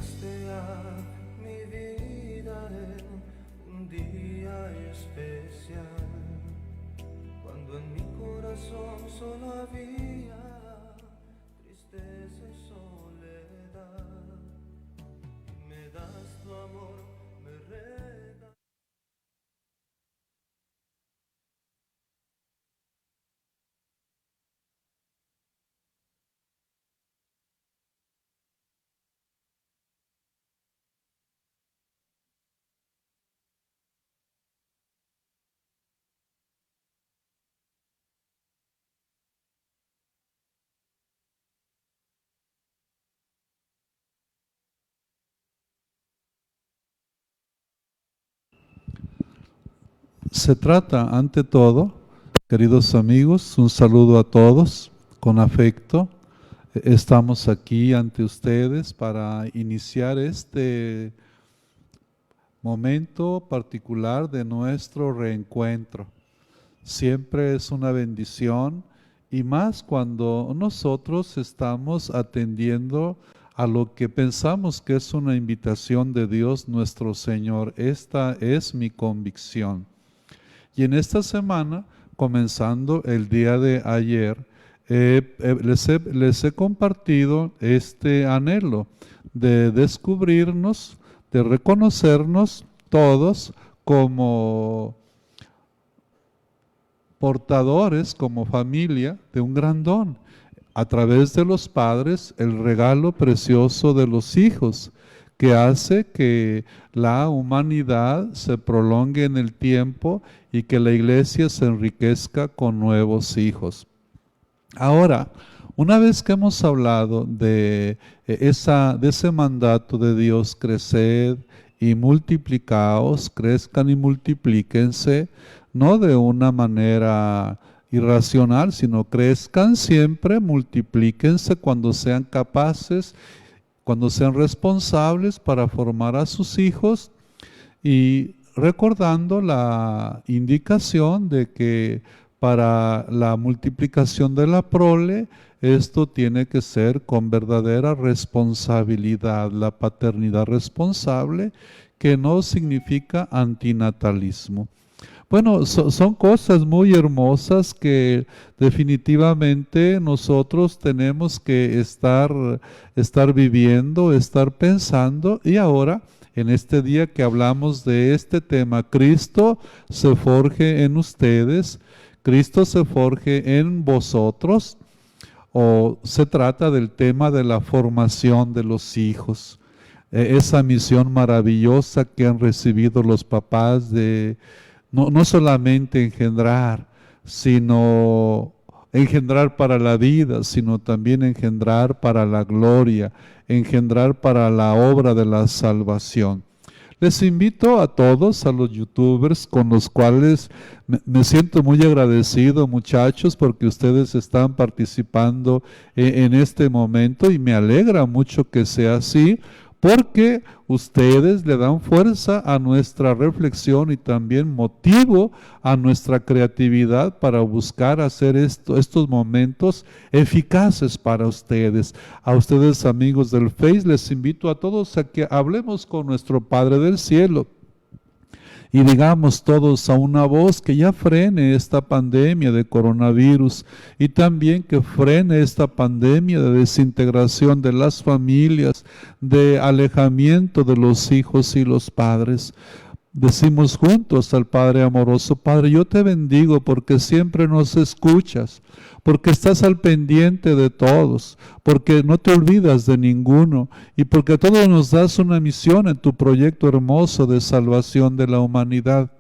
Llegaste a mi vida en un día especial, cuando en mi corazón solo había tristeza y soledad, y me das tu amor, me regalas. Se trata, ante todo, queridos amigos, un saludo a todos con afecto. Estamos aquí ante ustedes para iniciar este momento particular de nuestro reencuentro. Siempre es una bendición y más cuando nosotros estamos atendiendo a lo que pensamos que es una invitación de Dios nuestro Señor. Esta es mi convicción. Y en esta semana, comenzando el día de ayer, les he compartido este anhelo de descubrirnos, de reconocernos todos como portadores, como familia, de un gran don. A través de los padres, el regalo precioso de los hijos, que hace que la humanidad se prolongue en el tiempo y que la iglesia se enriquezca con nuevos hijos. Ahora, una vez que hemos hablado de ese mandato de Dios, creced y multiplicaos, crezcan y multiplíquense, no de una manera irracional, sino crezcan siempre, multiplíquense cuando sean capaces, cuando sean responsables para formar a sus hijos, y recordando la indicación de que para la multiplicación de la prole, esto tiene que ser con verdadera responsabilidad, la paternidad responsable, que no significa antinatalismo. Bueno, son cosas muy hermosas que definitivamente nosotros tenemos que estar viviendo, estar pensando. Y ahora, en este día que hablamos de este tema, Cristo se forje en ustedes, Cristo se forje en vosotros, o se trata del tema de la formación de los hijos. Esa misión maravillosa que han recibido los papás de no solamente engendrar, sino engendrar para la vida, sino también engendrar para la gloria, engendrar para la obra de la salvación. Les invito a todos, a los youtubers con los cuales me siento muy agradecido, muchachos, porque ustedes están participando en este momento y me alegra mucho que sea así, porque ustedes le dan fuerza a nuestra reflexión y también motivo a nuestra creatividad para buscar hacer estos momentos eficaces para ustedes. A ustedes, amigos del Face, les invito a todos a que hablemos con nuestro Padre del Cielo y digamos todos a una voz que ya frene esta pandemia de coronavirus y también que frene esta pandemia de desintegración de las familias, de alejamiento de los hijos y los padres. Decimos juntos al Padre amoroso: Padre, yo te bendigo porque siempre nos escuchas, porque estás al pendiente de todos, porque no te olvidas de ninguno y porque a todos nos das una misión en tu proyecto hermoso de salvación de la humanidad.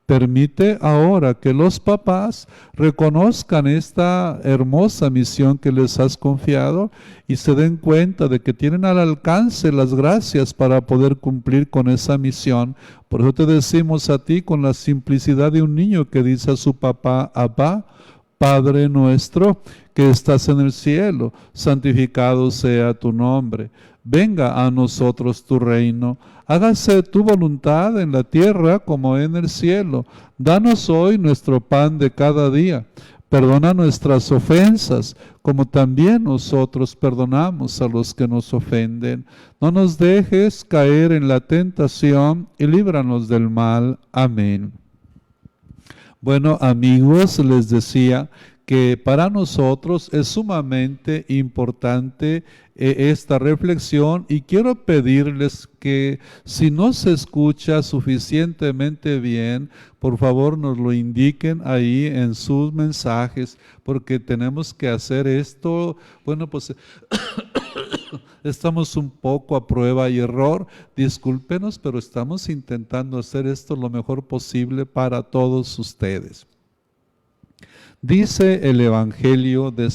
Permite ahora que los papás reconozcan esta hermosa misión que les has confiado y se den cuenta de que tienen al alcance las gracias para poder cumplir con esa misión. Por eso te decimos a ti, con la simplicidad de un niño que dice a su papá: Abba, Padre nuestro que estás en el cielo, santificado sea tu nombre. Venga a nosotros tu reino. Hágase tu voluntad en la tierra como en el cielo. Danos hoy nuestro pan de cada día. Perdona nuestras ofensas, como también nosotros perdonamos a los que nos ofenden. No nos dejes caer en la tentación y líbranos del mal. Amén. Bueno, amigos, les decía que para nosotros es sumamente importante esta reflexión, y quiero pedirles que si no se escucha suficientemente bien, por favor nos lo indiquen ahí en sus mensajes, porque tenemos que hacer esto. Bueno, pues estamos un poco a prueba y error, discúlpenos, pero estamos intentando hacer esto lo mejor posible para todos ustedes. Dice el Evangelio de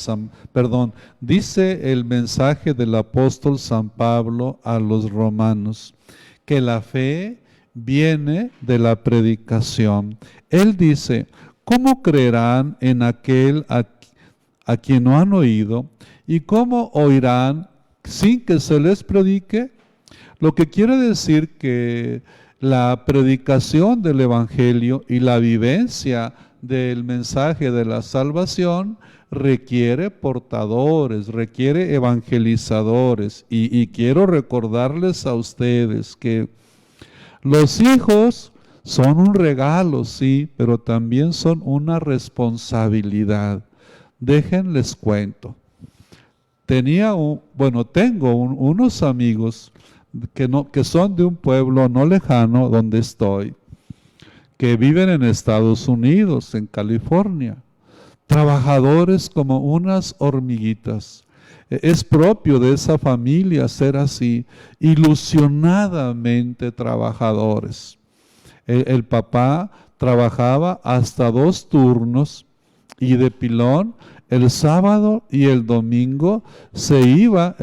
dice el mensaje del apóstol San Pablo a los romanos, que la fe viene de la predicación. Él dice: ¿cómo creerán en aquel a quien no han oído? ¿Y cómo oirán sin que se les predique? Lo que quiere decir que la predicación del Evangelio y la vivencia del mensaje de la salvación requiere portadores, requiere evangelizadores. Y quiero recordarles a ustedes que los hijos son un regalo, sí, pero también son una responsabilidad. Déjenles cuento. Tengo unos amigos que son de un pueblo no lejano donde estoy, que viven en Estados Unidos, en California, trabajadores como unas hormiguitas. Es propio de esa familia ser así, ilusionadamente trabajadores. El papá trabajaba hasta 2 turnos y de pilón el sábado y el domingo se iba,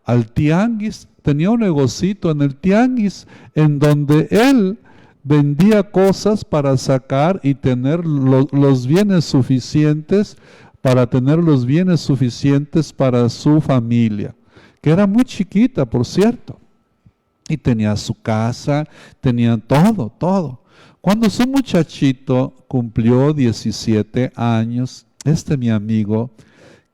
al tianguis. Tenía un negocito en el tianguis en donde él vendía cosas para sacar y tener los bienes suficientes, para su familia, que era muy chiquita, por cierto. Y tenía su casa, tenía todo. Cuando su muchachito cumplió 17 años, mi amigo,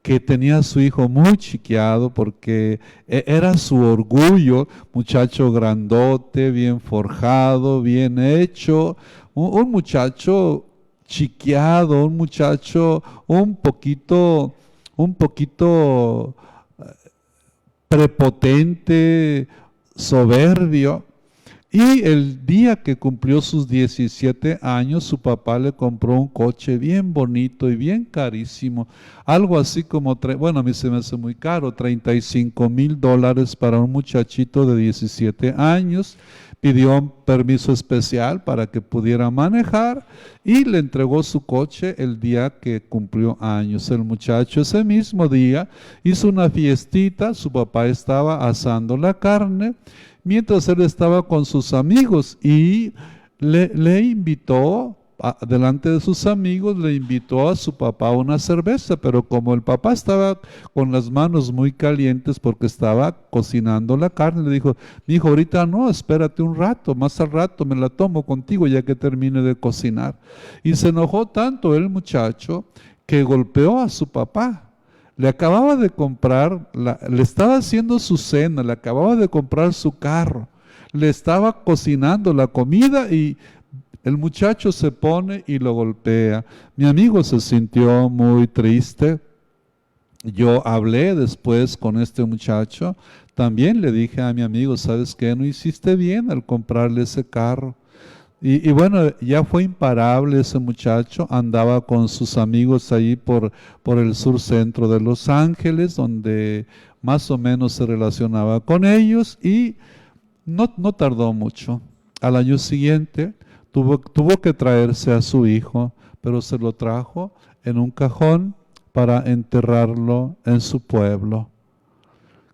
que tenía a su hijo muy chiqueado porque era su orgullo, muchacho grandote, bien forjado, bien hecho, un muchacho chiqueado, un muchacho un poquito prepotente, soberbio. Y el día que cumplió sus 17 años, su papá le compró un coche bien bonito y bien carísimo. Algo así como, a mí se me hace muy caro, $35,000 para un muchachito de 17 años. Pidió un permiso especial para que pudiera manejar y le entregó su coche el día que cumplió años. El muchacho ese mismo día hizo una fiestita, su papá estaba asando la carne, mientras él estaba con sus amigos, y le invitó, delante de sus amigos, le invitó a su papá una cerveza, pero como el papá estaba con las manos muy calientes porque estaba cocinando la carne, le dijo: mi hijo, ahorita no, espérate un rato, más al rato me la tomo contigo ya que termine de cocinar. Y se enojó tanto el muchacho que golpeó a su papá. Le acababa de comprar, le estaba haciendo su cena, le acababa de comprar su carro, le estaba cocinando la comida y el muchacho se pone y lo golpea. Mi amigo se sintió muy triste. Yo hablé después con este muchacho. También le dije a mi amigo: ¿sabes qué? No hiciste bien al comprarle ese carro. Y bueno, ya fue imparable ese muchacho, andaba con sus amigos ahí por el sur centro de Los Ángeles, donde más o menos se relacionaba con ellos, y no tardó mucho. Al año siguiente tuvo que traerse a su hijo, pero se lo trajo en un cajón para enterrarlo en su pueblo.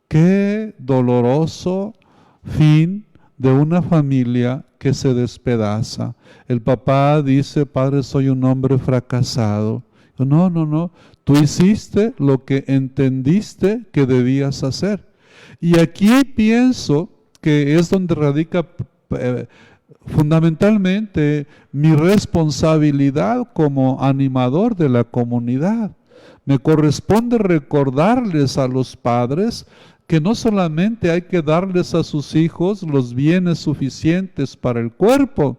Qué doloroso fin de una familia que se despedaza. El papá dice: padre, soy un hombre fracasado. No, tú hiciste lo que entendiste que debías hacer. Y aquí pienso que es donde radica fundamentalmente mi responsabilidad como animador de la comunidad. Me corresponde recordarles a los padres que no solamente hay que darles a sus hijos los bienes suficientes para el cuerpo,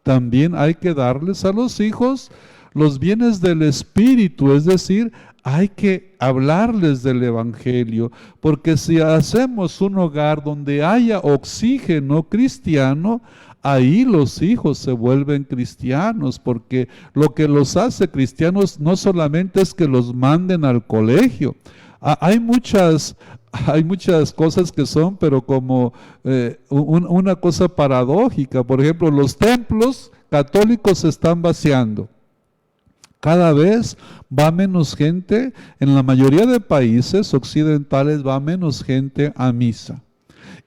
también hay que darles a los hijos los bienes del espíritu, es decir, hay que hablarles del Evangelio, porque si hacemos un hogar donde haya oxígeno cristiano, ahí los hijos se vuelven cristianos, porque lo que los hace cristianos no solamente es que los manden al colegio. Hay muchas cosas que son, pero como una cosa paradójica. Por ejemplo, los templos católicos se están vaciando. Cada vez va menos gente, en la mayoría de países occidentales va menos gente a misa.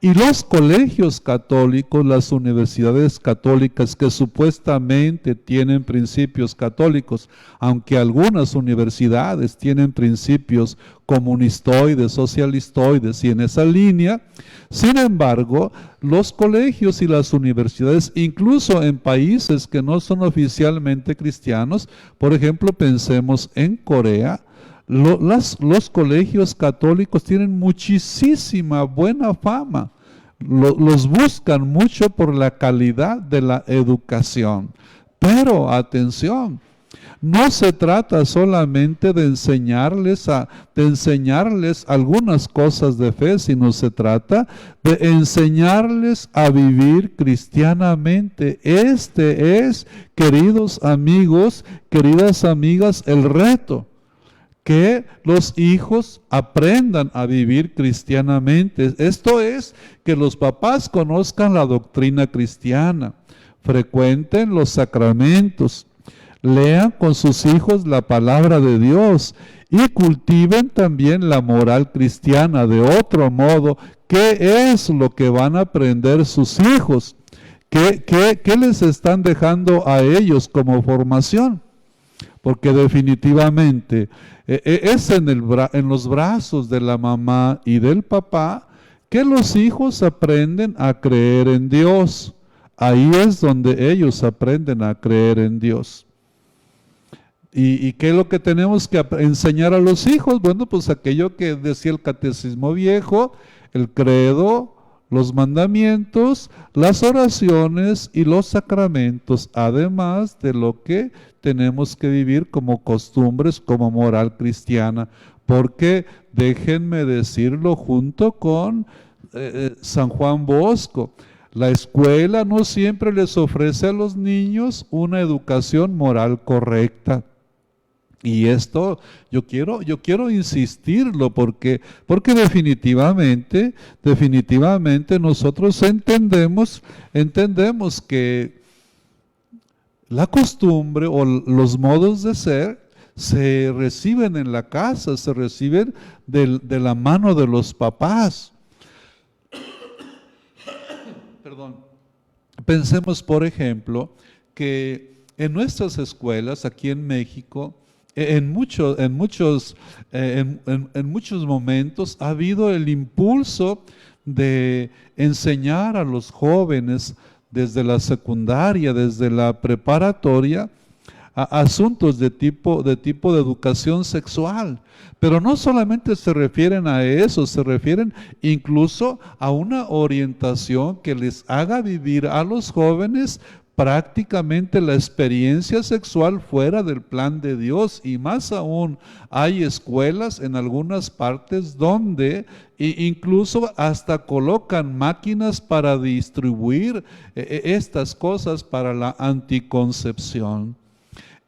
Y los colegios católicos, las universidades católicas que supuestamente tienen principios católicos, aunque algunas universidades tienen principios comunistoides, socialistoides y en esa línea, sin embargo, los colegios y las universidades, incluso en países que no son oficialmente cristianos, por ejemplo, pensemos en Corea, los colegios católicos tienen muchísima buena fama. Los buscan mucho por la calidad de la educación. Pero, atención, no se trata solamente de enseñarles algunas cosas de fe, sino se trata de enseñarles a vivir cristianamente. Este es, queridos amigos, queridas amigas, el reto. Que los hijos aprendan a vivir cristianamente. Esto es, que los papás conozcan la doctrina cristiana, frecuenten los sacramentos, lean con sus hijos la palabra de Dios y cultiven también la moral cristiana. De otro modo, ¿qué es lo que van a aprender sus hijos? ¿Qué les están dejando a ellos como formación? Porque definitivamente es en los brazos de la mamá y del papá que los hijos aprenden a creer en Dios. Ahí es donde ellos aprenden a creer en Dios. ¿Y qué es lo que tenemos que enseñar a los hijos? Bueno, pues aquello que decía el catecismo viejo, el credo, los mandamientos, las oraciones y los sacramentos, además de lo que tenemos que vivir como costumbres, como moral cristiana, porque déjenme decirlo junto con San Juan Bosco, la escuela no siempre les ofrece a los niños una educación moral correcta. Y esto yo quiero insistirlo porque definitivamente nosotros entendemos que la costumbre o los modos de ser se reciben en la casa, se reciben de la mano de los papás. Perdón. Pensemos, por ejemplo, que en nuestras escuelas aquí en México, en muchos momentos ha habido el impulso de enseñar a los jóvenes desde la secundaria, desde la preparatoria, a asuntos de tipo de educación sexual. Pero no solamente se refieren a eso, se refieren incluso a una orientación que les haga vivir a los jóvenes prácticamente la experiencia sexual fuera del plan de Dios. Y más aún, hay escuelas en algunas partes donde incluso hasta colocan máquinas para distribuir estas cosas para la anticoncepción.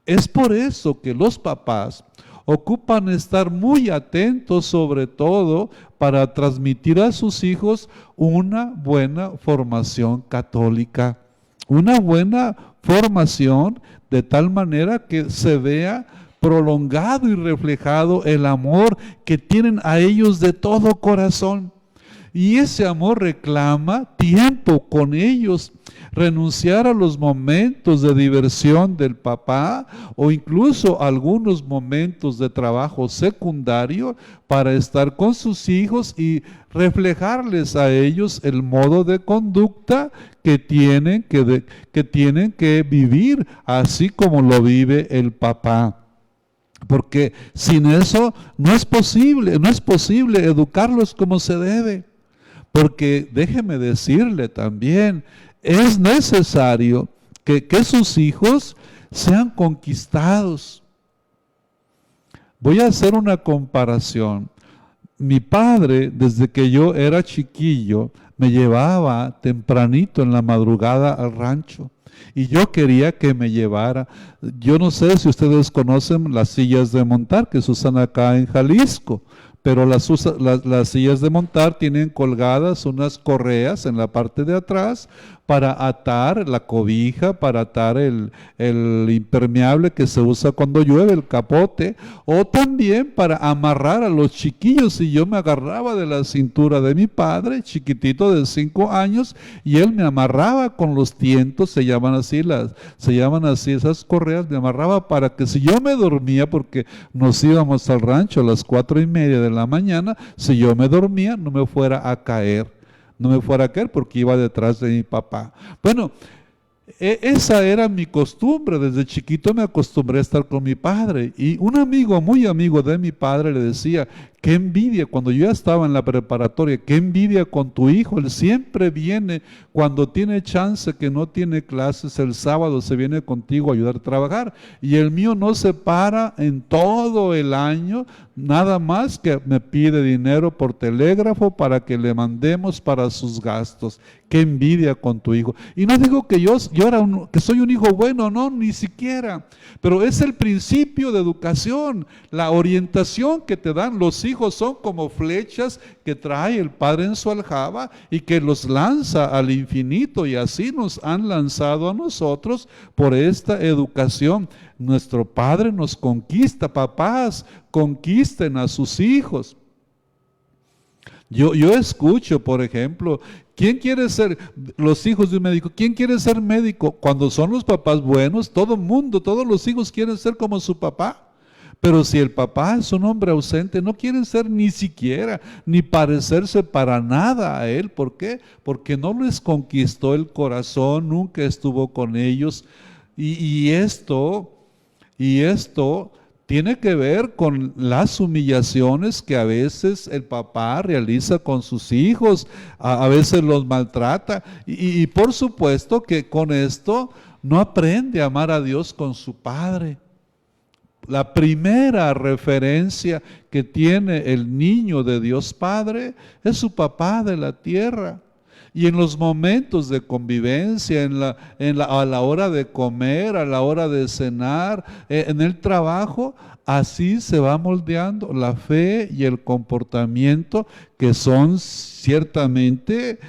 Es por eso que los papás ocupan estar muy atentos, sobre todo para transmitir a sus hijos una buena formación católica. Una buena formación de tal manera que se vea prolongado y reflejado el amor que tienen a ellos de todo corazón. Y ese amor reclama tiempo con ellos, renunciar a los momentos de diversión del papá o incluso algunos momentos de trabajo secundario para estar con sus hijos y reflejarles a ellos el modo de conducta que tienen que vivir así como lo vive el papá. Porque sin eso no es posible educarlos como se debe. Porque déjeme decirle también, es necesario que sus hijos sean conquistados. Voy a hacer una comparación. Mi padre, desde que yo era chiquillo, me llevaba tempranito en la madrugada al rancho. Y yo quería que me llevara. Yo no sé si ustedes conocen las sillas de montar que se usan acá en Jalisco, pero las sillas de montar tienen colgadas unas correas en la parte de atrás para atar la cobija, para atar el impermeable que se usa cuando llueve, el capote, o también para amarrar a los chiquillos. Y yo me agarraba de la cintura de mi padre, chiquitito de 5 años, y él me amarraba con los tientos, se llaman así esas correas, me amarraba para que si yo me dormía, porque nos íbamos al rancho a las 4:30 de la mañana, si yo me dormía no me fuera a caer. Porque iba detrás de mi papá. Bueno, esa era mi costumbre. Desde chiquito me acostumbré a estar con mi padre. Y un amigo, muy amigo de mi padre, le decía, qué envidia, cuando yo ya estaba en la preparatoria, qué envidia con tu hijo. Él siempre viene cuando tiene chance, que no tiene clases, el sábado se viene contigo a ayudar a trabajar. Y el mío no se para en todo el año, nada más que me pide dinero por telégrafo para que le mandemos para sus gastos. Qué envidia con tu hijo. Y no digo que que soy un hijo bueno, no, ni siquiera. Pero es el principio de educación, la orientación que te dan. Los hijos son como flechas que trae el Padre en su aljaba y que los lanza al infinito, y así nos han lanzado a nosotros por esta educación. Nuestro Padre nos conquista. Papás, conquisten a sus hijos. Yo escucho, por ejemplo, ¿quién quiere ser, los hijos de un médico, quién quiere ser médico? Cuando son los papás buenos, todo mundo, todos los hijos quieren ser como su papá. Pero si el papá es un hombre ausente, no quieren ser ni siquiera, ni parecerse para nada a él. ¿Por qué? Porque no les conquistó el corazón, nunca estuvo con ellos. Y esto tiene que ver con las humillaciones que a veces el papá realiza con sus hijos, a veces los maltrata. Y por supuesto que con esto no aprende a amar a Dios con su padre. La primera referencia que tiene el niño de Dios Padre es su papá de la tierra. Y en los momentos de convivencia, a la hora de comer, a la hora de cenar, en el trabajo, así se va moldeando la fe y el comportamiento, que son ciertamente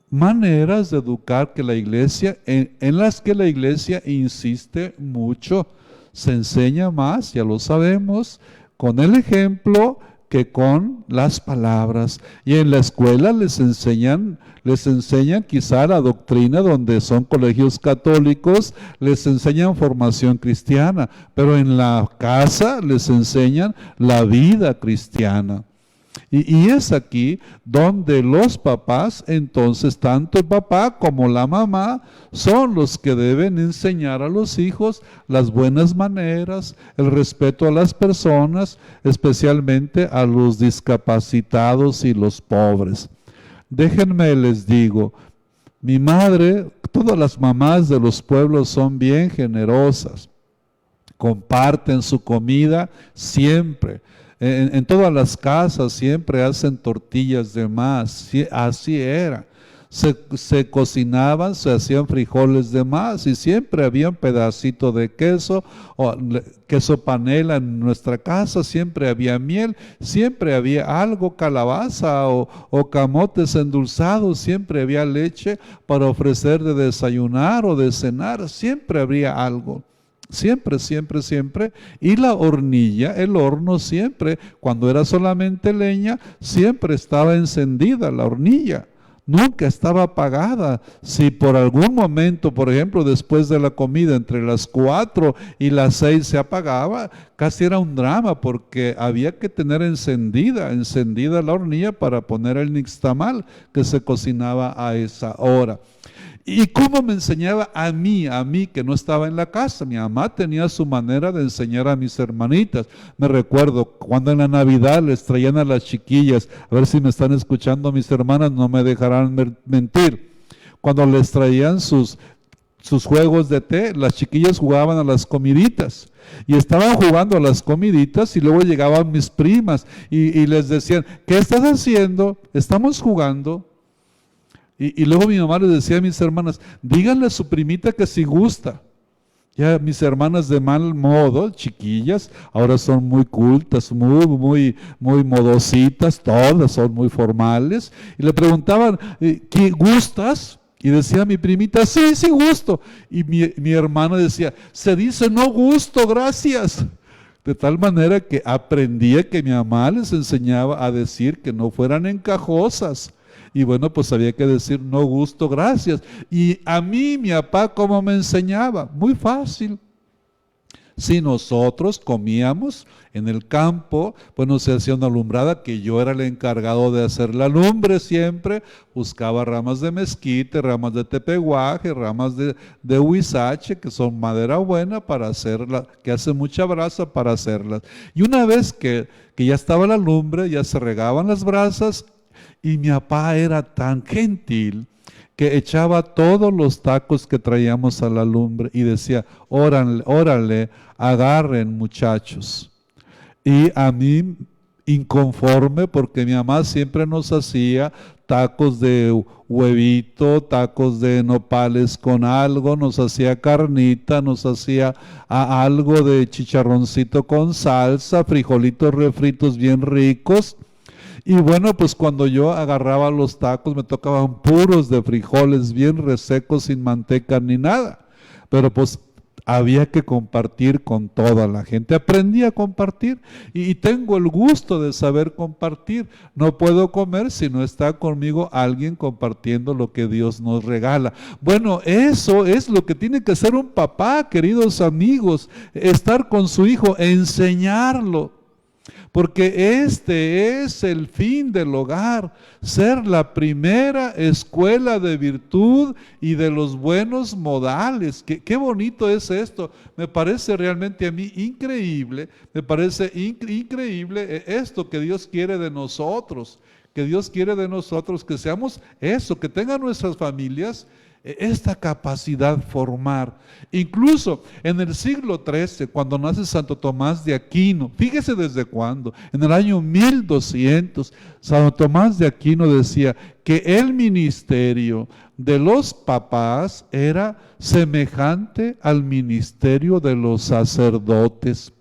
maneras de educar que la iglesia, en las que la iglesia insiste mucho. Se enseña más, ya lo sabemos, con el ejemplo que con las palabras. Y en la escuela les enseñan quizá la doctrina, donde son colegios católicos, les enseñan formación cristiana, pero en la casa les enseñan la vida cristiana. Y es aquí donde los papás, entonces tanto el papá como la mamá, son los que deben enseñar a los hijos las buenas maneras, el respeto a las personas, especialmente a los discapacitados y los pobres. Déjenme les digo, mi madre, todas las mamás de los pueblos son bien generosas, comparten su comida siempre. En todas las casas siempre hacen tortillas de más, así era. Se cocinaban, se hacían frijoles de más y siempre había un pedacito de queso, o queso panela en nuestra casa, siempre había miel, siempre había algo, calabaza o camotes endulzados, siempre había leche para ofrecer de desayunar o de cenar, siempre habría algo. Siempre, siempre, siempre. Y la hornilla, el horno siempre, cuando era solamente leña, siempre estaba encendida la hornilla. Nunca estaba apagada. Si por algún momento, por ejemplo, después de la comida, entre las 4 y las 6 se apagaba, casi era un drama porque había que tener encendida la hornilla para poner el nixtamal que se cocinaba a esa hora. ¿Y cómo me enseñaba a mí que no estaba en la casa? Mi mamá tenía su manera de enseñar a mis hermanitas. Me recuerdo cuando en la Navidad les traían a las chiquillas, a ver si me están escuchando mis hermanas, no me dejarán mentir. Cuando les traían sus juegos de té, las chiquillas jugaban a las comiditas. Y estaban jugando a las comiditas y luego llegaban mis primas y les decían, ¿qué estás haciendo? Estamos jugando. Y luego mi mamá le decía a mis hermanas, díganle a su primita que si gusta. Ya mis hermanas de mal modo, chiquillas, ahora son muy cultas, muy modositas, todas son muy formales. Y le preguntaban, ¿qué gustas? Y decía mi primita, sí, sí gusto. Y mi hermana decía, se dice no gusto, gracias. De tal manera que aprendía que mi mamá les enseñaba a decir que no fueran encajosas. Y bueno, pues había que decir no gusto, gracias. Y a mí, mi papá, ¿cómo me enseñaba? Muy fácil. Si nosotros comíamos en el campo, bueno, se hacía una alumbrada que yo era el encargado de hacer la lumbre siempre, buscaba ramas de mezquite, ramas de tepehuaje, ramas de huizache, que son madera buena para hacerla, que hace mucha brasa para hacerlas. Y una vez que ya estaba la lumbre, ya se regaban las brasas, y mi papá era tan gentil que echaba todos los tacos que traíamos a la lumbre y decía, órale, agarren muchachos. Y a mí, inconforme, porque mi mamá siempre nos hacía tacos de huevito, tacos de nopales con algo, nos hacía carnita, nos hacía algo de chicharroncito con salsa, frijolitos refritos bien ricos. Y bueno, pues cuando yo agarraba los tacos me tocaban puros de frijoles bien resecos, sin manteca ni nada. Pero pues había que compartir con toda la gente. Aprendí a compartir y tengo el gusto de saber compartir. No puedo comer si no está conmigo alguien compartiendo lo que Dios nos regala. Bueno, eso es lo que tiene que ser un papá, queridos amigos, estar con su hijo, enseñarlo. Porque este es el fin del hogar, ser la primera escuela de virtud y de los buenos modales. Qué bonito es esto. Me parece realmente a mí increíble, me parece increíble esto que Dios quiere de nosotros, que Dios quiere de nosotros, que seamos eso, que tengan nuestras familias esta capacidad formar. Incluso en el siglo XIII, cuando nace Santo Tomás de Aquino, fíjese desde cuándo, en el año 1200, Santo Tomás de Aquino decía que el ministerio de los papás era semejante al ministerio de los sacerdotes.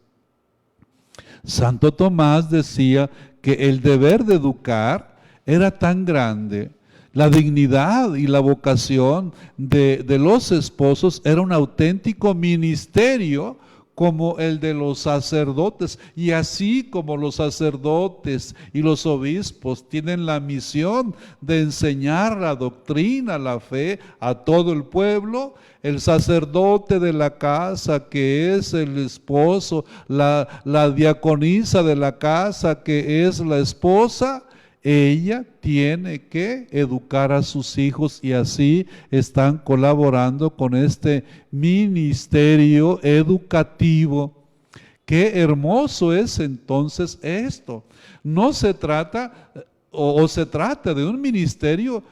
Santo Tomás decía que el deber de educar era tan grande. La dignidad y la vocación de los esposos era un auténtico ministerio como el de los sacerdotes. Y así como los sacerdotes y los obispos tienen la misión de enseñar la doctrina, la fe a todo el pueblo, el sacerdote de la casa, que es el esposo, la diaconisa de la casa, que es la esposa, ella tiene que educar a sus hijos y así están colaborando con este ministerio educativo. Qué hermoso es entonces esto. No se trata, o se trata de un ministerio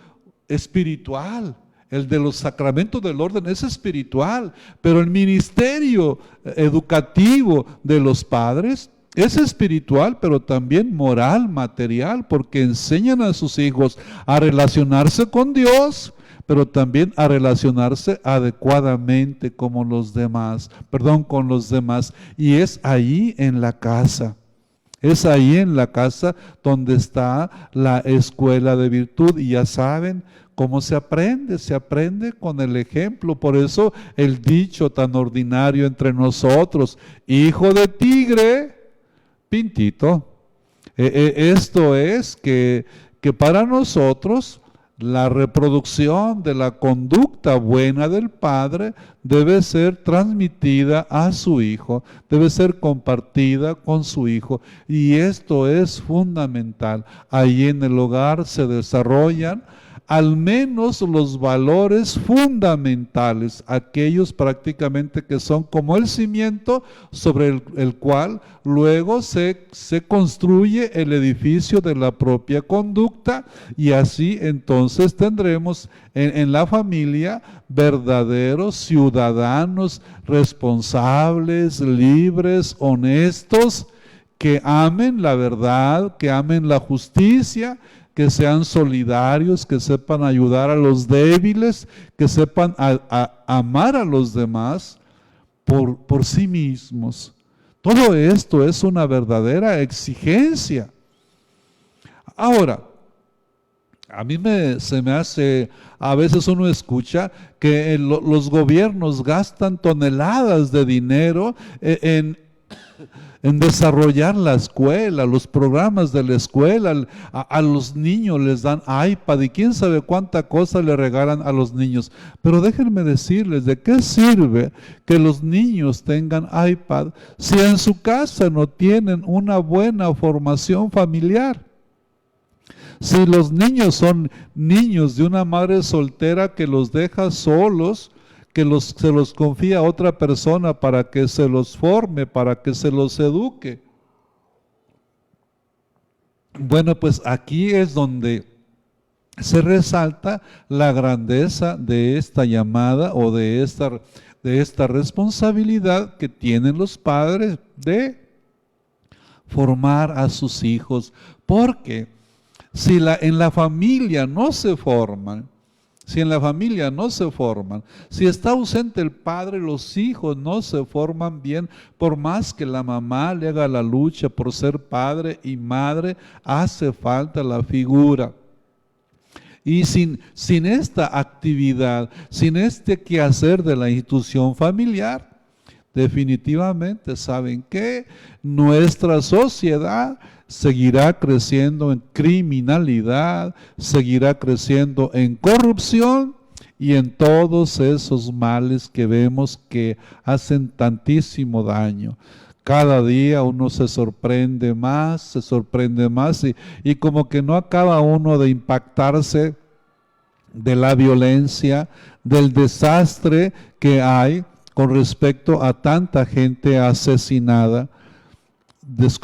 espiritual. El de los sacramentos del orden es espiritual, pero el ministerio educativo de los padres es espiritual, pero también moral, material, porque enseñan a sus hijos a relacionarse con Dios, pero también a relacionarse adecuadamente con los demás. Y es ahí en la casa. Es ahí en la casa donde está la escuela de virtud. Y ya saben cómo se aprende con el ejemplo. Por eso el dicho tan ordinario entre nosotros, hijo de tigre, pintito. Esto es que para nosotros la reproducción de la conducta buena del padre debe ser transmitida a su hijo, debe ser compartida con su hijo. Y esto es fundamental. Ahí en el hogar se desarrollan al menos los valores fundamentales, aquellos prácticamente que son como el cimiento sobre el cual luego se construye el edificio de la propia conducta, y así entonces tendremos en la familia verdaderos ciudadanos responsables, libres, honestos, que amen la verdad, que amen la justicia, que sean solidarios, que sepan ayudar a los débiles, que sepan amar a los demás por sí mismos. Todo esto es una verdadera exigencia. Ahora, a mí se me hace, a veces uno escucha que los gobiernos gastan toneladas de dinero en desarrollar la escuela, los programas de la escuela. A los niños les dan iPad y quién sabe cuánta cosa le regalan a los niños. Pero déjenme decirles, ¿de qué sirve que los niños tengan iPad si en su casa no tienen una buena formación familiar? Si los niños son niños de una madre soltera que los deja solos, que se los confía a otra persona para que se los forme, para que se los eduque. Bueno, pues aquí es donde se resalta la grandeza de esta llamada o de esta responsabilidad que tienen los padres de formar a sus hijos. Porque si en la familia no se forman, si está ausente el padre, los hijos no se forman bien, por más que la mamá le haga la lucha por ser padre y madre, hace falta la figura. Y sin esta actividad, sin este quehacer de la institución familiar, definitivamente, ¿saben qué? Nuestra sociedad seguirá creciendo en criminalidad, seguirá creciendo en corrupción y en todos esos males que vemos que hacen tantísimo daño. Cada día uno se sorprende más y como que no acaba uno de impactarse de la violencia, del desastre que hay con respecto a tanta gente asesinada.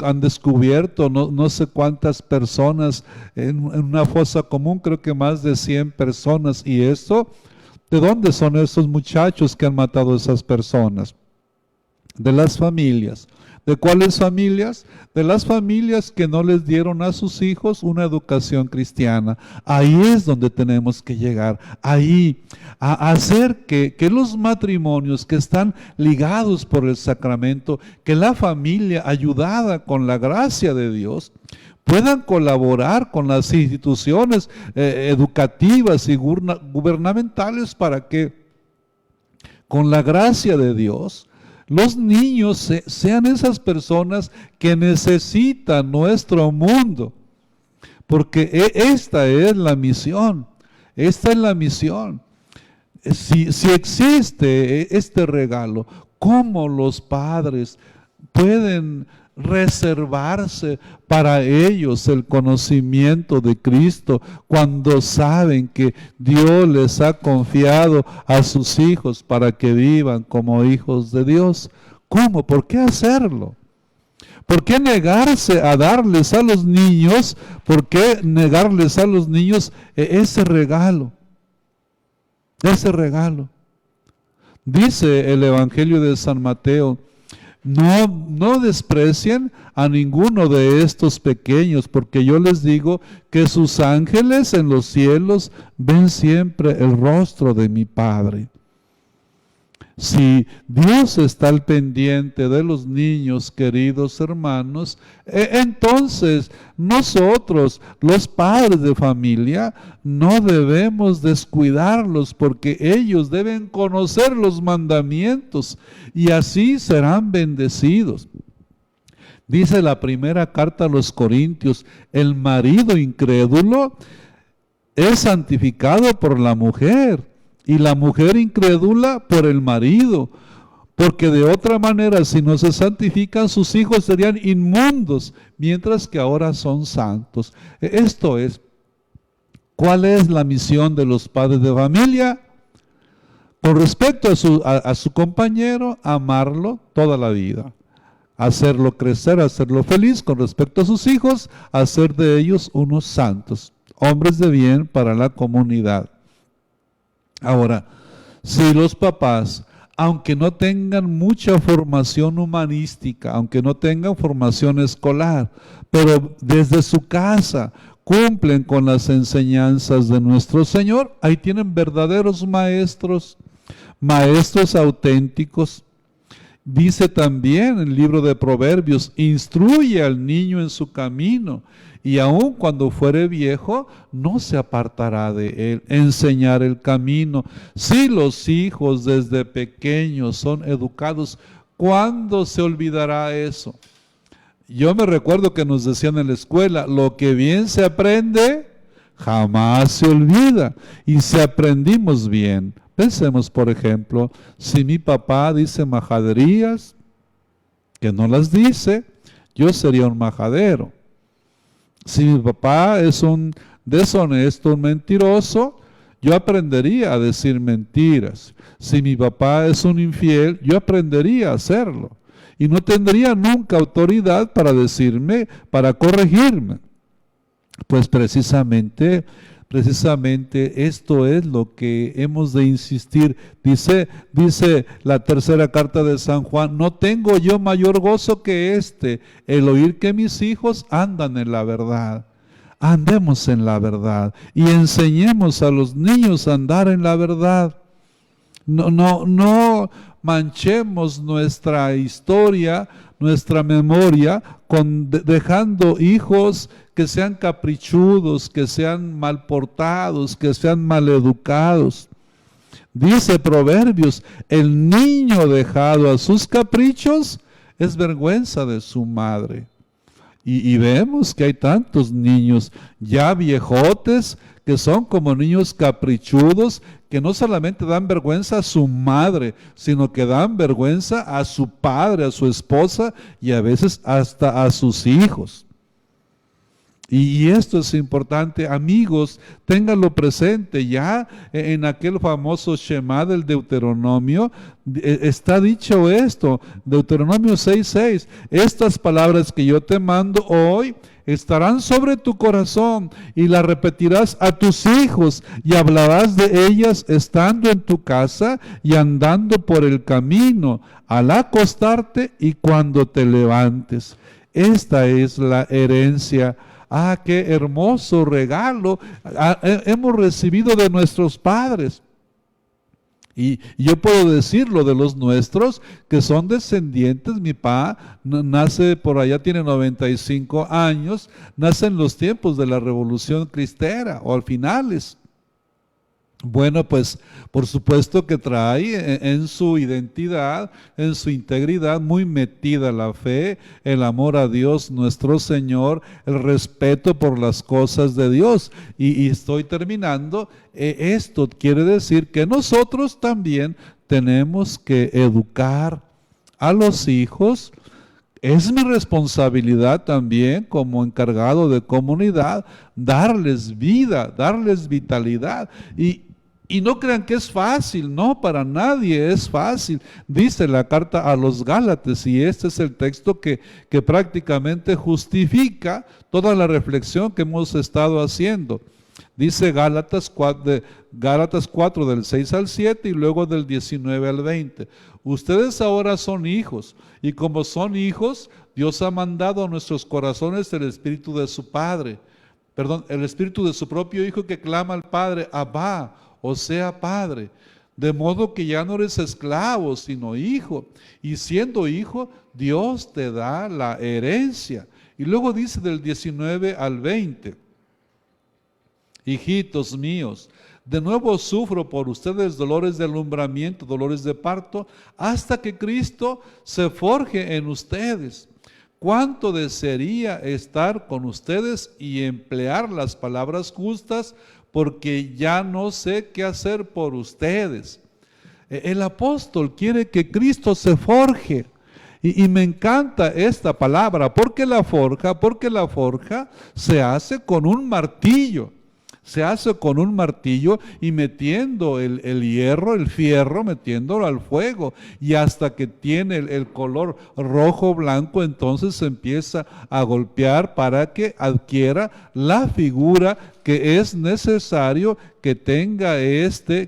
Han descubierto no sé cuántas personas en una fosa común, creo que más de 100 personas. ¿Y esto? ¿De dónde son esos muchachos que han matado a esas personas? De las familias. ¿De cuáles familias? De las familias que no les dieron a sus hijos una educación cristiana. Ahí es donde tenemos que llegar, ahí, a hacer que los matrimonios que están ligados por el sacramento, que la familia ayudada con la gracia de Dios, puedan colaborar con las instituciones educativas y gubernamentales para que con la gracia de Dios los niños sean esas personas que necesitan nuestro mundo, porque esta es la misión, Si existe este regalo, ¿cómo los padres pueden reservarse para ellos el conocimiento de Cristo cuando saben que Dios les ha confiado a sus hijos para que vivan como hijos de Dios? ¿Cómo? ¿Por qué hacerlo? ¿Por qué negarse a darles a los niños? ¿Por qué negarles a los niños ese regalo? Ese regalo. Dice el Evangelio de San Mateo: no desprecien a ninguno de estos pequeños, porque yo les digo que sus ángeles en los cielos ven siempre el rostro de mi Padre. Si Dios está al pendiente de los niños, queridos hermanos, entonces nosotros, los padres de familia, no debemos descuidarlos porque ellos deben conocer los mandamientos y así serán bendecidos. Dice la primera carta a los Corintios, el marido incrédulo es santificado por la mujer y la mujer incrédula por el marido, porque de otra manera si no se santifican sus hijos serían inmundos, mientras que ahora son santos. Esto es, ¿cuál es la misión de los padres de familia? Con respecto a su compañero, amarlo toda la vida, hacerlo crecer, hacerlo feliz. Con respecto a sus hijos, hacer de ellos unos santos, hombres de bien para la comunidad. Ahora, si los papás, aunque no tengan mucha formación humanística, aunque no tengan formación escolar, pero desde su casa cumplen con las enseñanzas de nuestro Señor, ahí tienen verdaderos maestros, maestros auténticos. Dice también en el libro de Proverbios, instruye al niño en su camino, y aun cuando fuere viejo, no se apartará de él. Enseñar el camino. Si los hijos desde pequeños son educados, ¿cuándo se olvidará eso? Yo me recuerdo que nos decían en la escuela, lo que bien se aprende, jamás se olvida. Y si aprendimos bien, pensemos, por ejemplo, si mi papá dice majaderías, que no las dice, yo sería un majadero. Si mi papá es un deshonesto, un mentiroso, yo aprendería a decir mentiras. Si mi papá es un infiel, yo aprendería a hacerlo. Y no tendría nunca autoridad para decirme, para corregirme. Pues precisamente esto es lo que hemos de insistir. Dice la tercera carta de San Juan, no tengo yo mayor gozo que el oír que mis hijos andan en la verdad. Andemos en la verdad y enseñemos a los niños a andar en la verdad. No manchemos nuestra historia, nuestra memoria, dejando hijos que sean caprichudos, que sean mal portados, que sean maleducados. Dice Proverbios, el niño dejado a sus caprichos es vergüenza de su madre. Y vemos que hay tantos niños ya viejotes que son como niños caprichudos que no solamente dan vergüenza a su madre, sino que dan vergüenza a su padre, a su esposa y a veces hasta a sus hijos. Y esto es importante, amigos, ténganlo presente. Ya en aquel famoso Shema del Deuteronomio está dicho esto, Deuteronomio 6:6, estas palabras que yo te mando hoy estarán sobre tu corazón y las repetirás a tus hijos y hablarás de ellas estando en tu casa y andando por el camino, al acostarte y cuando te levantes. Esta es la herencia. Ah, qué hermoso regalo hemos recibido de nuestros padres. Y yo puedo decirlo de los nuestros, que son descendientes. Mi papá nace por allá, tiene 95 años, nace en los tiempos de la Revolución Cristera o al finales. Bueno, pues por supuesto que trae en su identidad, en su integridad, muy metida la fe, el amor a Dios nuestro Señor, el respeto por las cosas de Dios. Y estoy terminando, esto quiere decir que nosotros también tenemos que educar a los hijos. Es mi responsabilidad también como encargado de comunidad darles vida, darles vitalidad. Y no crean que es fácil, no, para nadie es fácil. Dice la carta a los Gálatas, y este es el texto que prácticamente justifica toda la reflexión que hemos estado haciendo. Dice Gálatas 4 del 6 al 7 y luego del 19 al 20. Ustedes ahora son hijos, y como son hijos, Dios ha mandado a nuestros corazones el espíritu de su Padre. El espíritu de su propio Hijo que clama al Padre, Abba, o sea, Padre. De modo que ya no eres esclavo, sino hijo. Y siendo hijo, Dios te da la herencia. Y luego dice del 19 al 20, hijitos míos, de nuevo sufro por ustedes dolores de alumbramiento, dolores de parto, hasta que Cristo se forje en ustedes. Cuánto desearía estar con ustedes y emplear las palabras justas, porque ya no sé qué hacer por ustedes. El apóstol quiere que Cristo se forje. Y me encanta esta palabra, porque la forja se hace con un martillo. Se hace con un martillo y metiendo el hierro, el fierro, metiéndolo al fuego. Y hasta que tiene el color rojo, blanco, entonces se empieza a golpear para que adquiera la figura que es necesario que tenga este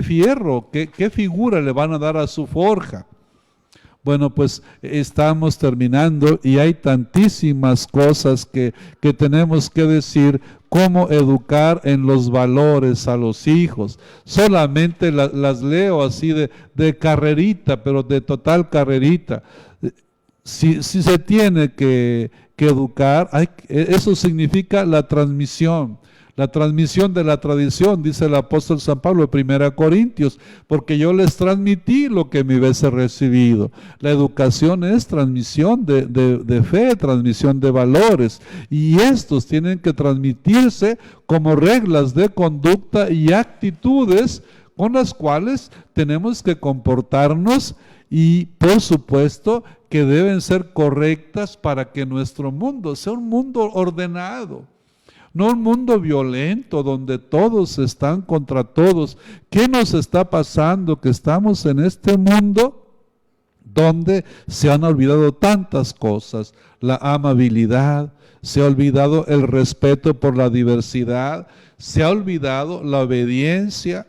fierro. ¿Qué figura le van a dar a su forja? Bueno, pues estamos terminando y hay tantísimas cosas que tenemos que decir, cómo educar en los valores a los hijos. Solamente las leo así de carrerita, pero de total carrerita. Si se tiene que educar, eso significa la transmisión de la tradición, dice el apóstol San Pablo en 1 Corintios, porque yo les transmití lo que me hubiese recibido. La educación es transmisión de fe, transmisión de valores, y estos tienen que transmitirse como reglas de conducta y actitudes con las cuales tenemos que comportarnos, y por supuesto que deben ser correctas para que nuestro mundo sea un mundo ordenado. No un mundo violento donde todos están contra todos. ¿Qué nos está pasando? Que estamos en este mundo donde se han olvidado tantas cosas. La amabilidad, se ha olvidado el respeto por la diversidad, se ha olvidado la obediencia.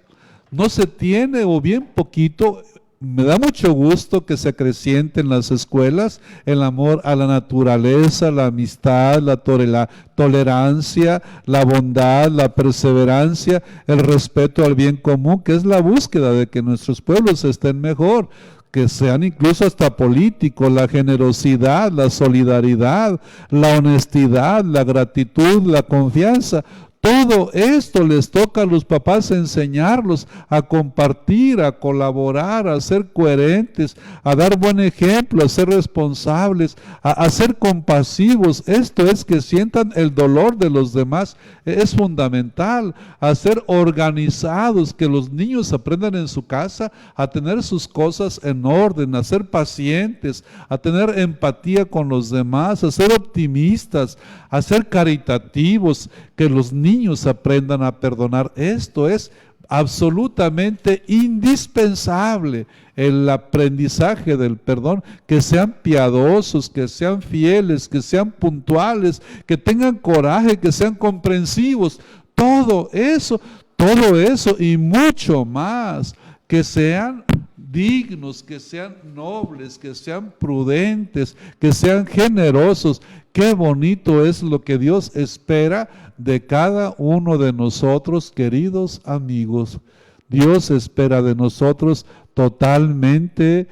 No se tiene, o bien poquito. Me da mucho gusto que se acreciente en las escuelas el amor a la naturaleza, la amistad, la tolerancia, la bondad, la perseverancia, el respeto al bien común, que es la búsqueda de que nuestros pueblos estén mejor, que sean incluso hasta políticos, la generosidad, la solidaridad, la honestidad, la gratitud, la confianza. Todo esto les toca a los papás enseñarlos a compartir, a colaborar, a ser coherentes, a dar buen ejemplo, a ser responsables, a ser compasivos. Esto es que sientan el dolor de los demás. Es fundamental, a ser organizados, que los niños aprendan en su casa a tener sus cosas en orden, a ser pacientes, a tener empatía con los demás, a ser optimistas, a ser caritativos, que los niños aprendan a perdonar. Esto es absolutamente indispensable, el aprendizaje del perdón, que sean piadosos, que sean fieles, que sean puntuales, que tengan coraje, que sean comprensivos. Todo eso y mucho más, que sean dignos, que sean nobles, que sean prudentes, que sean generosos. Qué bonito es lo que Dios espera de cada uno de nosotros, queridos amigos. Dios espera de nosotros totalmente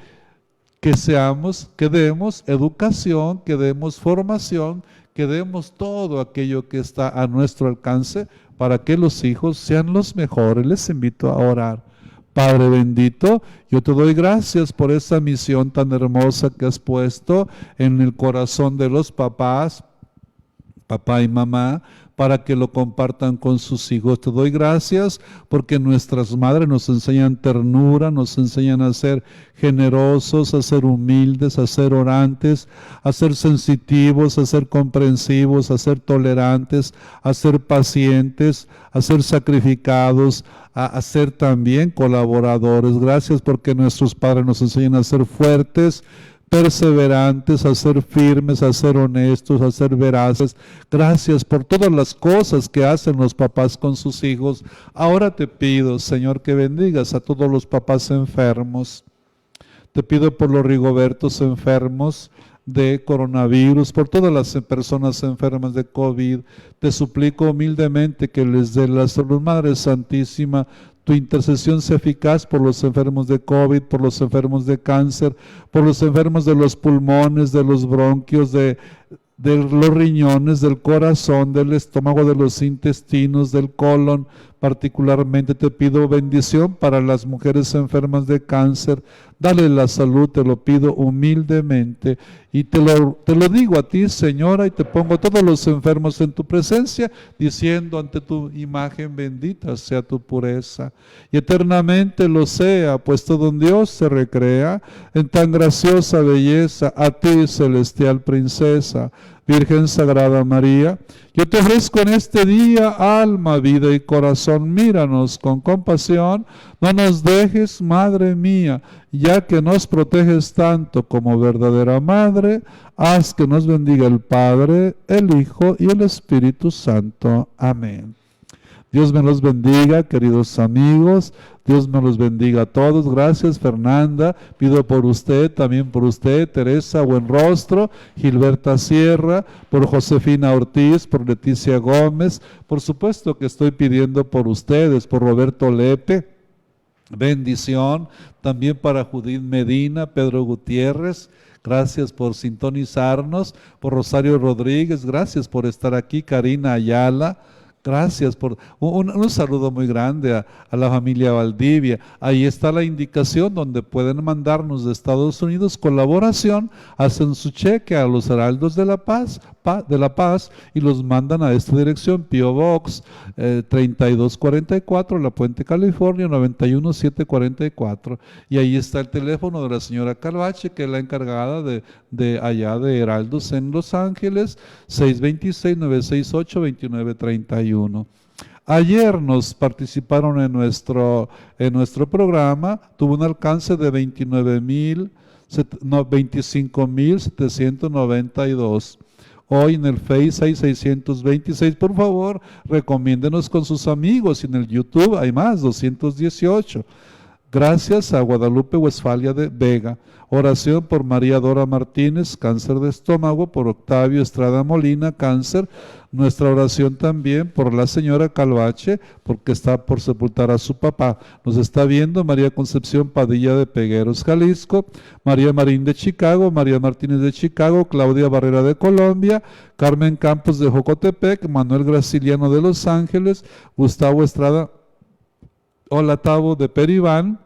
que demos educación, que demos formación, que demos todo aquello que está a nuestro alcance para que los hijos sean los mejores. Les invito a orar. Padre bendito, yo te doy gracias por esa misión tan hermosa que has puesto en el corazón de los papás, papá y mamá, para que lo compartan con sus hijos. Te doy gracias porque nuestras madres nos enseñan ternura, nos enseñan a ser generosos, a ser humildes, a ser orantes, a ser sensitivos, a ser comprensivos, a ser tolerantes, a ser pacientes, a ser sacrificados, a ser también colaboradores. Gracias porque nuestros padres nos enseñan a ser fuertes, perseverantes, a ser firmes, a ser honestos, a ser veraces. Gracias por todas las cosas que hacen los papás con sus hijos. Ahora te pido, Señor, que bendigas a todos los papás enfermos. Te pido por los Rigobertos enfermos, de coronavirus, por todas las personas enfermas de COVID. Te suplico humildemente que les dé la salud, Madre Santísima, tu intercesión sea eficaz por los enfermos de COVID, por los enfermos de cáncer, por los enfermos de los pulmones, de los bronquios, de los riñones, del corazón, del estómago, de los intestinos, del colon. Particularmente te pido bendición para las mujeres enfermas de cáncer. Dale la salud, te lo pido humildemente. Y te lo digo a ti, Señora, y te pongo todos los enfermos en tu presencia, diciendo ante tu imagen bendita sea tu pureza. Y eternamente lo sea, puesto donde Dios se recrea en tan graciosa belleza, a ti, celestial princesa, Virgen Sagrada María, yo te ofrezco en este día alma, vida y corazón. Míranos con compasión, no nos dejes, Madre mía, ya que nos proteges tanto como verdadera Madre, haz que nos bendiga el Padre, el Hijo y el Espíritu Santo. Amén. Dios me los bendiga, queridos amigos. Dios me los bendiga a todos. Gracias, Fernanda. Pido por usted, también por usted, Teresa Buenrostro, Gilberta Sierra, por Josefina Ortiz, por Leticia Gómez. Por supuesto que estoy pidiendo por ustedes, por Roberto Lepe. Bendición. También para Judith Medina, Pedro Gutiérrez. Gracias por sintonizarnos. Por Rosario Rodríguez. Gracias por estar aquí. Karina Ayala. Gracias por un saludo muy grande a la familia Valdivia. Ahí está la indicación donde pueden mandarnos de Estados Unidos colaboración, hacen su cheque a los Heraldos de la Paz, y los mandan a esta dirección, P.O. Box 3244, La Puente, California 91744. Y ahí está el teléfono de la señora Calvache, que es la encargada de allá de Heraldos en Los Ángeles, 626-968-2931. Ayer nos participaron en nuestro programa, tuvo un alcance de 25.792. Hoy en el Face hay 626. Por favor, recomiéndenos con sus amigos. Y en el YouTube hay más, 218. Gracias a Guadalupe Westfalia de Vega. Oración por María Dora Martínez, cáncer de estómago, por Octavio Estrada Molina, cáncer. Nuestra oración también por la señora Calvache, porque está por sepultar a su papá. Nos está viendo María Concepción Padilla de Pegueros, Jalisco, María Marín de Chicago, María Martínez de Chicago, Claudia Barrera de Colombia, Carmen Campos de Jocotepec, Manuel Graciliano de Los Ángeles, Gustavo Estrada Olatavo de Peribán,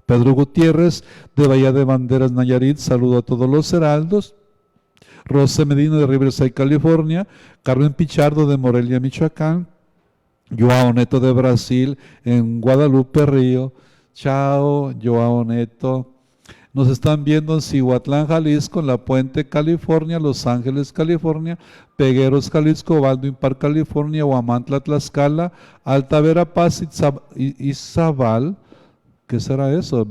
Pedro Gutiérrez de Bahía de Banderas, Nayarit. Saludo a todos los heraldos. Rosa Medina de Riverside, California. Carmen Pichardo de Morelia, Michoacán. Joao Neto de Brasil, en Guadalupe, Río. Chao, Joao Neto. Nos están viendo en Cihuatlán, Jalisco, en La Puente, California, Los Ángeles, California, Pegueros, Jalisco, Baldwin Park, California, Huamantla, Tlaxcala, Alta Verapaz, Izabal. ¿Qué será eso?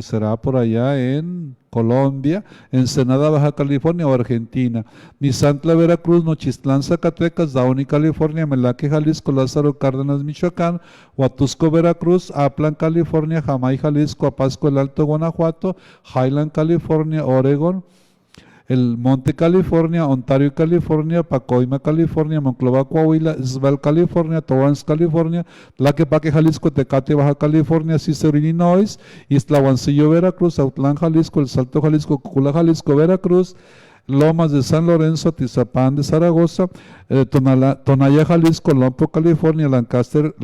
Será por allá en Colombia, Ensenada, Baja California o Argentina. Misantla, Veracruz, Nochistlán, Zacatecas, Dauni, California, Melaque, Jalisco, Lázaro Cárdenas, Michoacán, Huatusco, Veracruz, Aplan, California, Jamay, Jalisco, Apasco, el Alto, Guanajuato, Highland, California, Oregon, el Monte, California, Ontario, California, Pacoima, California, Monclova, Coahuila, Isabel, California, Torrance, California, Tlaquepaque, Jalisco, Tecate, Baja California, Cicero, Illinois, Islahuancillo, Veracruz, Autlán, Jalisco, El Salto, Jalisco, Cocula, Jalisco, Veracruz, Lomas de San Lorenzo, Atizapán de Zaragoza, Tonaya, Jalisco, Lompo, California, Lancaster,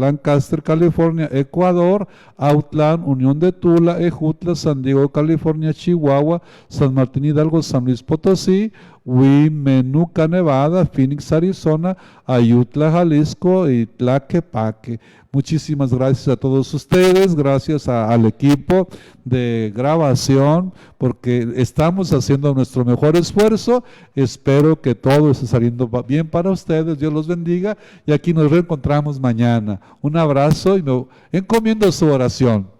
California, Ecuador, Autlán, Unión de Tula, Ejutla, San Diego, California, Chihuahua, San Martín Hidalgo, San Luis Potosí, Huimenuca, Nevada, Phoenix, Arizona, Ayutla, Jalisco y Tlaquepaque. Muchísimas gracias a todos ustedes, gracias al equipo de grabación, porque estamos haciendo nuestro mejor esfuerzo. Espero que todo esté saliendo bien para ustedes. Dios los bendiga y aquí nos reencontramos mañana. Un abrazo y me encomiendo su oración.